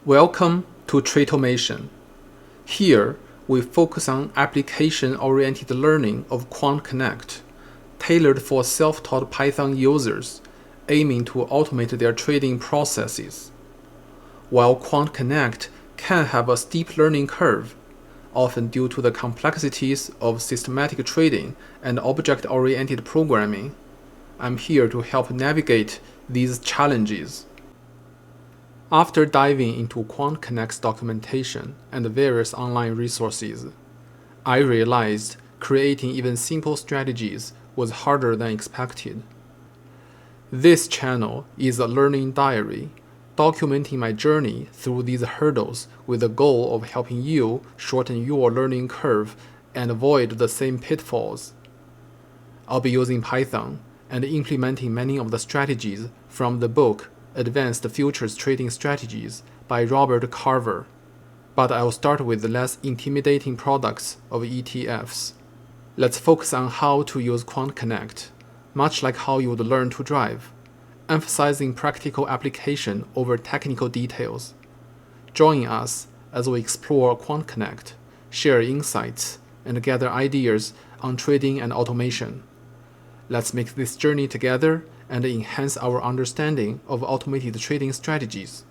Welcome to Tratomation. Here, we focus on application-oriented learning of QuantConnect, tailored for self-taught Python users, aiming to automate their trading processes. While QuantConnect can have a steep learning curve, often due to the complexities of systematic trading and object-oriented programming, I'm here to help navigate these challenges. After diving into QuantConnect's documentation and various online resources, I realized creating even simple strategies was harder than expected. This channel is a learning diary, documenting my journey through these hurdles with the goal of helping you shorten your learning curve and avoid the same pitfalls. I'll be using Python and implementing many of the strategies from the book Advanced Futures Trading Strategies by Robert Carver, but I'll start with the less intimidating products of ETFs. Let's focus on how to use QuantConnect, much like how you would learn to drive, emphasizing practical application over technical details. Join us as we explore QuantConnect, share insights, and gather ideas on trading and automation. Let's make this journey together and enhance our understanding of automated trading strategies.